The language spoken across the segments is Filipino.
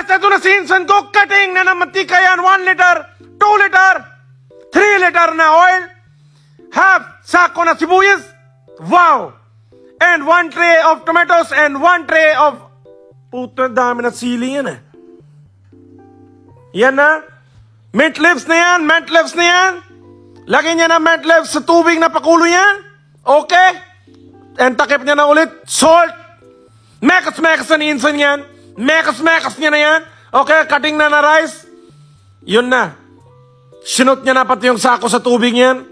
guys, ito na si Insan ko. Cutting na ng mantika yan. 1 liter, 2 liter, 3 liter na oil. Half sako na sibuyas. Wow! And 1 tray of tomatoes and 1 tray of... Puto, dami na sili yan eh. Yan na. Mint leaves na yan. Mint leaves na yan. Lagyan niya na mint leaves sa tubig na pakulo yan. Okay? And takip niya na ulit. Salt. Mekas-mekas na ni Insan yan. Mekas-mekas niya na yan. Okay, cutting na na rice. Yun na. Sinot niya na pati yung sako sa tubig yan.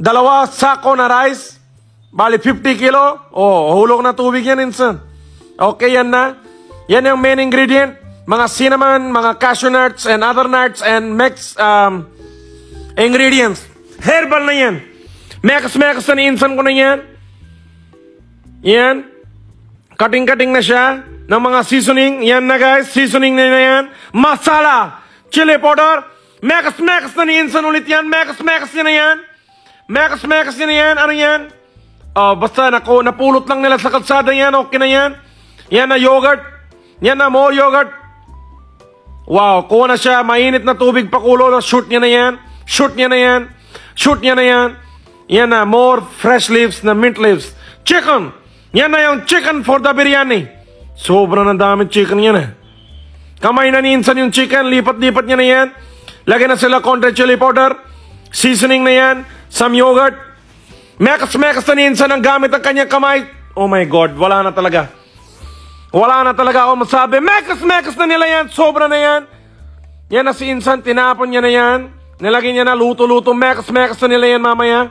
2 sako na rice. Bali 50 kilo. Oh, hulog na tubig yan, Insan. Okay, yan na. Yan yung main ingredient. Mga cinnamon, mga cashew nuts, and other nuts, and mixed ingredients. Herbal na yan. Mekas-mekas na ni Insan ko na yan. Yan. Cutting-cutting na siya ng mga seasoning. Yan na guys, seasoning na yan. Masala, chili powder. Mekas-mekas na ni Insan ulit yan. Mekas-mekas niya na yan. Mekas-mekas niya na yan. Ano yan? Oh, basta napulot lang nila sa kalsada yan. Okay na yan. Yan na yogurt. Yan na more yogurt. Wow, kuha na siya. Mainit na tubig pakulo. Shoot niya na yan. Shoot niya na yan. Shoot niya na yan. Yan na more fresh leaves na mint leaves. Chicken. Yan na yung chicken for the biryani. Sobrang na daming chicken yan eh. Kamay na ni Insan yung chicken. Lipat-lipat niya na yan. Lagyan na sila konti chili powder. Seasoning na yan. Some yogurt. Mekas-mekas na ni Insan ang gamit ang kanyang kamay. Oh my God, wala na talaga. Wala na talaga ako masabi. Mekas-mekas na nila yan. Sobra na yan. Yan na si Insan. Tinapon niya na yan. Nilagyan niya na luto-luto. Mekas-mekas na nila yan mamaya.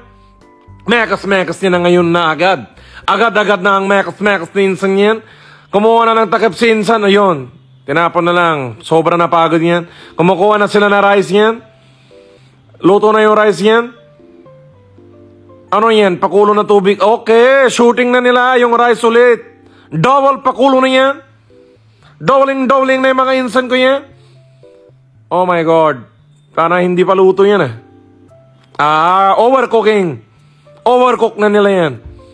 Mekas-mekas niya na ngayon na agad. Agad-agad na ang mekas-mekas ni Insan yan. Kumuha na ng takip si Insan. Ayun. Tinapon na lang. Sobra na pagod yan. Kumukuha na sila na rice yan. Luto na yung rice yan. Ano yan? Pakulo na tubig. Okay. Shooting na nila yung rice ulit. Double pakulo na yan. Doubling na yung mga Insan ko yan. Oh my God. Para hindi pa luto yan eh. Overcooking. Overcook na nila yan.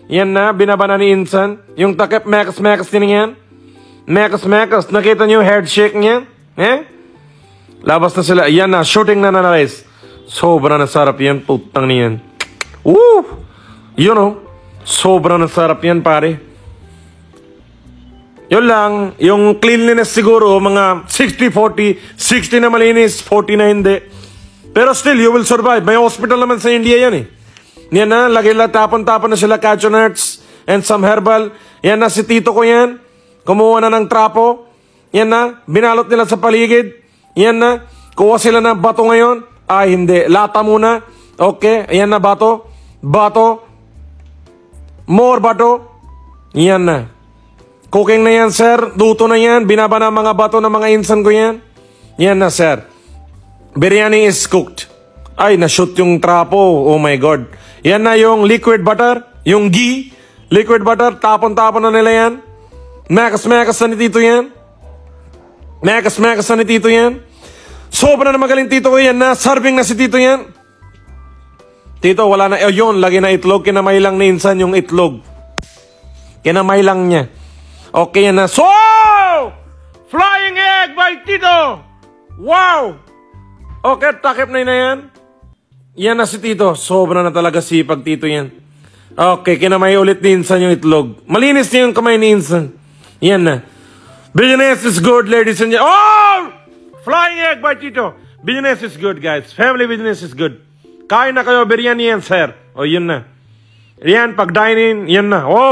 Yan na, binaba na ni Insan. Yung takip, mekas-mekas din yan. Mekas-mekas. Nakita niyo yung head shake niya? Eh? Labas na sila. Yan na, shooting na rice. Sobra na sarap yan. Putang niyan. Woo! You know, sobra na sarap yan, pare. Yun lang, yung cleanliness siguro, mga 60-40, 60 na malinis, 40 na hindi. Pero still, you will survive. May hospital naman sa India yan eh. Yan na, lagi lang tapon-tapon na sila cashew nuts and some herbal. Yan na, si tito ko yan. Kumuha na ng trapo. Yan na, binalot nila sa paligid. Yan na, kuha sila ng bato ngayon. Ay, hindi. Lata muna. Okay, yan na, bato. Bato. More bato. Yan na. Cooking na yan, sir. Luto na yan. Binaba na mga bato ng mga Insan ko yan. Yan na, sir. Biryani is cooked. Ay, na-shoot yung trapo. Oh my God. Yan na yung liquid butter. Yung ghee. Liquid butter. Tapon-tapon na nila yan. Mekas-mekas na ni Tito yan. Mekas-mekas na ni Tito yan. Sobra na magaling Tito ko yan na. Serving na si Tito yan. Tito, wala na. Yun, lagi na itlog. Kinamay lang ni Insan yung itlog. Kinamay lang niya. Okay na. So, flying egg by Tito. Wow. Okay, takip na yan. Yan na si Tito. Sobra na talaga sipag Tito yan. Okay, kinamay ulit ni Insan yung itlog. Malinis niya yung kamay ni Insan. Yan na. Business is good, ladies and gentlemen. Oh! Flying egg by Tito. Business is good, guys. Family business is good. Kain na kayo, biryani yan, sir. O, yun na. Yan, pag dine-in, yan na. Oh!